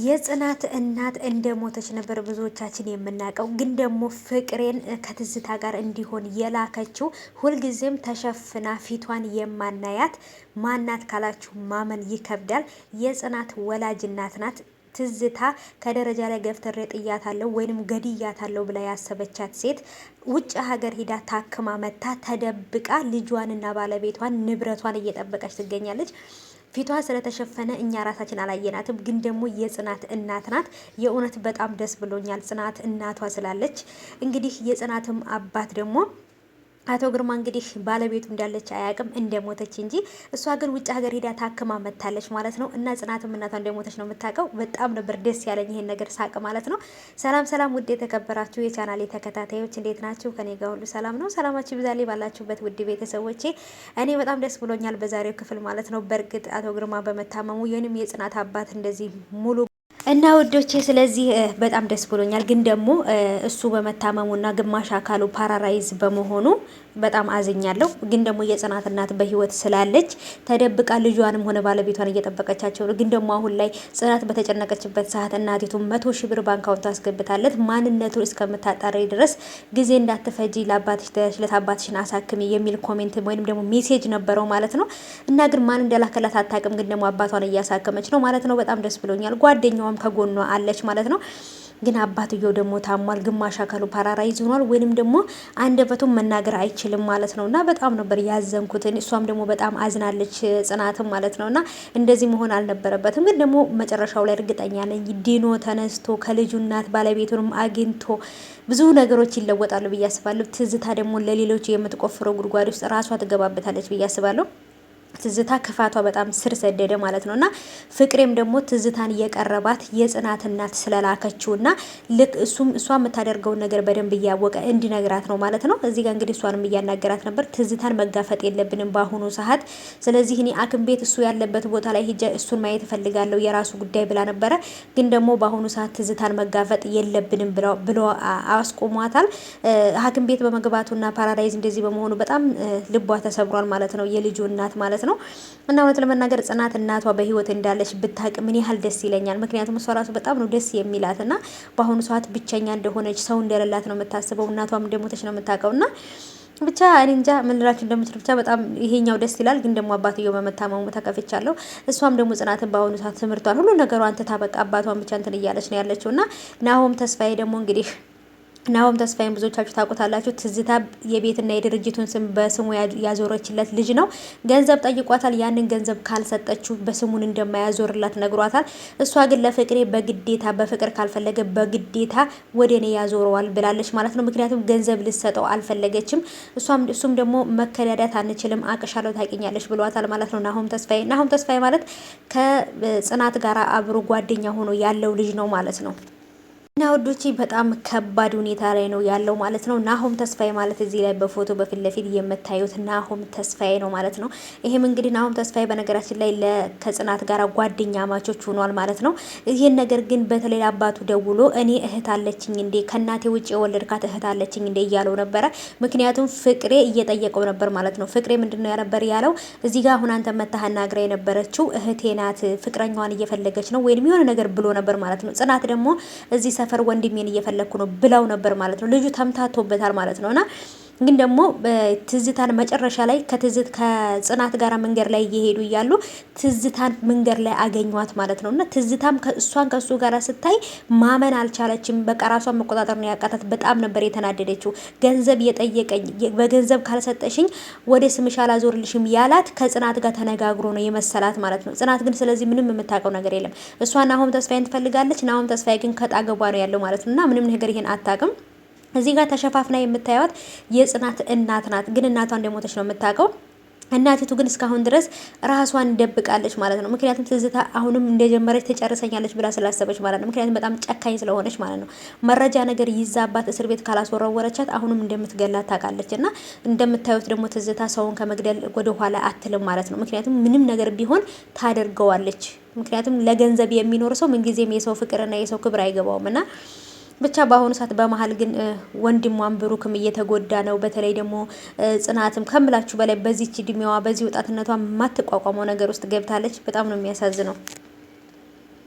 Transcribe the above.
የጽናት እናት እንደሞተች ነበር ብዙዎቻችን የምናውቀው። ግን ደግሞ ፍቅሬን ከትዝታ ጋር እንዲሆን የላከችው ሁልጊዜም ተሸፍና ፊቷን የማናያት ማናት ካላችሁ ማመን ይከብዳል። የጽናት ወላጅ እናት ናት። ትዝታ ከደረጃ ላይ ገፍትሬ ጥያታለሁ ወይንም ገድያታለሁ ብላ ያሰበቻት ሴት ውጭ ሀገር ሂዳ ታክማ መታ ተደብቃ ልጇንና ባለቤቷን ንብረቷን እየጠበቀች ትገኛለች። ፊቷ ስለተሸፈነ እኛ ራሳችን አላየናትም። ግን ደግሞ የጽናት እናት ናት። የእውነት በጣም ደስ ብሎኛል ጽናት እናቷ ስላለች። እንግዲህ የጽናትም አባት ደግሞ አቶ ግርማ እንግዲህ ባለቤቱ እንዳለች አያውቅም እንደሞተች እንጂ እሷ ግን ውጭ ሀገር ሄዳ ታክማ መታለች ማለት ነው። እና ጽናትም እናቷ እንደሞተች ነው የምታውቀው። በጣም ነበር ደስ ያለኝ ይሄን ነገር ሳቅ ማለት ነው። ሰላም ሰላም፣ ውድ የተከበራችሁ የቻናሌ ተከታታዮች እንዴት ናችሁ? ከኔ ጋር ሁሉ ሰላም ነው። ሰላማችሁ ይብዛልኝ ባላችሁበት ውድ ቤተሰቦቼ። እኔ በጣም ደስ ብሎኛል በዛሬው ክፍል ማለት ነው። በእርግጥ አቶ ግርማ በመታመሙ ወይንም የጽናት አባት እንደዚህ ሙሉ እና ውዶቼ ስለዚህ በጣም ደስ ብሎኛል። ግን ደግሞ እሱ በመታመሙና ግማሽ አካሉ ፓራራይዝ በመሆኑ በጣም አዝኛለሁ። ግን ደግሞ የጽናት እናት በህይወት ስላለች ተደብቃ ልጇንም ሆነ ባለቤቷን እየጠበቀቻቸው ነው። ግን ደግሞ አሁን ላይ ጽናት በተጨነቀችበት ሰዓት እናቲቱ 100 ሺህ ብር ባንካውንት አስገብታለት ማንነቱ እስከምታጣሪ ድረስ ጊዜ እንዳትፈጂ ለአባትሽን አሳክሚ የሚል ኮሜንት ወይንም ደግሞ ሜሴጅ ነበረው ማለት ነው። እና ግን ማን እንደላከላት አታውቅም። ግን ደግሞ አባቷን እያሳከመች ነው ማለት ነው። በጣም ደስ ብሎኛል። ጓደኛዋ ከጎኗ አለች ማለት ነው። ግን አባትየው ደግሞ ታሟል፣ ግማሽ አካሉ ፓራራይዝ ሆኗል፣ ወይንም ደግሞ አንደበቱን መናገር አይችልም ማለት ነው። እና በጣም ነበር ያዘንኩትን። እሷም ደግሞ በጣም አዝናለች ጽናትም ማለት ነው። እና እንደዚህ መሆን አልነበረበትም። ግን ደግሞ መጨረሻው ላይ እርግጠኛ ነኝ ዲኖ ተነስቶ ከልጁ እናት ባለቤቱንም አግኝቶ ብዙ ነገሮች ይለወጣሉ ብዬ አስባለሁ። ትዝታ ደግሞ ለሌሎች የምትቆፍረው ጉድጓድ ውስጥ ራሷ ትገባበታለች ብዬ አስባለሁ። ትዝታ ክፋቷ በጣም ስር ሰደደ ማለት ነው። እና ፍቅሬም ደግሞ ትዝታን የቀረባት የጽናት እናት ስለላከችውና ልክ እሷ የምታደርገውን ነገር በደንብ እያወቀ እንዲነግራት ነው ማለት ነው። እዚህ ጋር እንግዲህ እሷንም እያናገራት ነበር። ትዝታን መጋፈጥ የለብንም በአሁኑ ሰዓት። ስለዚህ እኔ ሐኪም ቤት እሱ ያለበት ቦታ ላይ ሂጄ እሱን ማየት እፈልጋለሁ የራሱ ጉዳይ ብላ ነበረ። ግን ደግሞ በአሁኑ ሰዓት ትዝታን መጋፈጥ የለብንም ብሎ አስቆሟታል። ሐኪም ቤት በመግባቱና ፓራዳይዝ እንደዚህ በመሆኑ በጣም ልቧ ተሰብሯል ማለት ነው። የልጁ እናት ማለት ነው። እና እውነት ለመናገር ጽናት እናቷ በህይወት እንዳለች ብታቅ ምን ያህል ደስ ይለኛል። ምክንያቱም እሷ ራሱ በጣም ነው ደስ የሚላት እና በአሁኑ ሰዓት ብቸኛ እንደሆነች ሰው እንደሌላት ነው የምታስበው። እናቷም እንደሞተች ነው የምታውቀው። እና ብቻ እኔ እንጃ ምን ልላችሁ እንደምችል ብቻ በጣም ይሄኛው ደስ ይላል። ግን ደግሞ አባትየው በመታመሙ ተከፍቻለሁ። እሷም ደግሞ ጽናትን በአሁኑ ሰዓት ትምህርቷን ሁሉ ነገሯን ትታበቃ አባቷን ብቻ እንትን እያለች ነው ያለችው። እና ናሆም ተስፋዬ ደግሞ እንግዲህ ናሆም ተስፋዬን ብዙዎቻችሁ ታውቁታላችሁ። ትዝታ የቤትና የድርጅቱን ስም በስሙ ያዞረችለት ልጅ ነው። ገንዘብ ጠይቋታል። ያንን ገንዘብ ካልሰጠችው በስሙን እንደማያዞርላት ነግሯታል። እሷ ግን ለፍቅሬ በግዴታ በፍቅር ካልፈለገ በግዴታ ወደ እኔ ያዞረዋል ብላለች ማለት ነው። ምክንያቱም ገንዘብ ልሰጠው አልፈለገችም። እሱም ደግሞ መከዳዳት አንችልም አቅሻለሁ ታውቂኛለሽ ብሏታል ማለት ነው። ናሆም ተስፋዬ ማለት ከጽናት ጋር አብሮ ጓደኛ ሆኖ ያለው ልጅ ነው ማለት ነው። እና ወዶቼ በጣም ከባድ ሁኔታ ላይ ነው ያለው ማለት ነው። ናሆም ተስፋዬ ማለት እዚህ ላይ በፎቶ በፊት ለፊት የምታዩት ናሆም ተስፋዬ ነው ማለት ነው። ይሄም እንግዲህ ናሆም ተስፋዬ በነገራችን ላይ ከጽናት ጋር ጓደኛ ማቾች ሆኗል ማለት ነው። ይሄን ነገር ግን በተለይ አባቱ ደውሎ እኔ እህት አለችኝ እንዴ ከእናቴ ውጭ የወለድካት እህት አለችኝ እንዴ እያለው ነበረ። ምክንያቱም ፍቅሬ እየጠየቀው ነበር ማለት ነው። ፍቅሬ ምንድነው ያነበር ያለው እዚህ ጋር አሁን አንተ መታህና ግራ የነበረችው እህቴ ናት፣ ፍቅረኛዋን እየፈለገች ነው ወይም የሆነ ነገር ብሎ ነበር ማለት ነው። ጽናት ደግሞ እዚህ ሰፈር ወንድሜን እየፈለኩ ነው ብላው ነበር ማለት ነው። ልጁ ተምታቶበታል ማለት ነውና ግን ደግሞ ትዝታን መጨረሻ ላይ ከጽናት ጋር መንገድ ላይ እየሄዱ እያሉ ትዝታን መንገድ ላይ አገኟት ማለት ነው። እና ትዝታም እሷን ከሱ ጋር ስታይ ማመን አልቻለችም። በቃ ራሷን መቆጣጠር ነው ያቃታት። በጣም ነበር የተናደደችው። ገንዘብ የጠየቀኝ በገንዘብ ካልሰጠሽኝ ወደ ስምሽ አላዞርልሽም ያላት ከጽናት ጋር ተነጋግሮ ነው የመሰላት ማለት ነው። ጽናት ግን ስለዚህ ምንም የምታውቀው ነገር የለም። እሷ ናሆም ተስፋዬን ትፈልጋለች። ናሆም ተስፋዬ ግን ከጣገቧ ነው ያለው ማለት ነው። እና ምንም ነገር ይሄን አታውቅም። እዚህ ጋር ተሸፋፍና የምታዩት የጽናት እናት ናት። ግን እናቷ እንደሞተች ነው የምታውቀው። እናቲቱ ግን እስካሁን ድረስ ራሷን ደብቃለች ማለት ነው። ምክንያቱም ትዝታ አሁንም እንደጀመረች ትጨርሰኛለች ብላ ስላሰበች ማለት ነው። ምክንያቱም በጣም ጨካኝ ስለሆነች ማለት ነው። መረጃ ነገር ይዛባት እስር ቤት ካላስወረወረቻት አሁንም እንደምትገላት ታውቃለች። እና እንደምታዩት ደግሞ ትዝታ ሰውን ከመግደል ወደ ኋላ አትልም ማለት ነው። ምክንያቱም ምንም ነገር ቢሆን ታደርገዋለች። ምክንያቱም ለገንዘብ የሚኖር ሰው ምንጊዜም የሰው ፍቅርና የሰው ክብር አይገባውም። እና ብቻ በአሁኑ ሰዓት በመሀል ግን ወንድሟን ብሩክም እየተጎዳ ነው። በተለይ ደግሞ ጽናትም ከምላችሁ በላይ በዚች እድሜዋ በዚህ ወጣትነቷ የማትቋቋመው ነገር ውስጥ ገብታለች። በጣም ነው የሚያሳዝነው።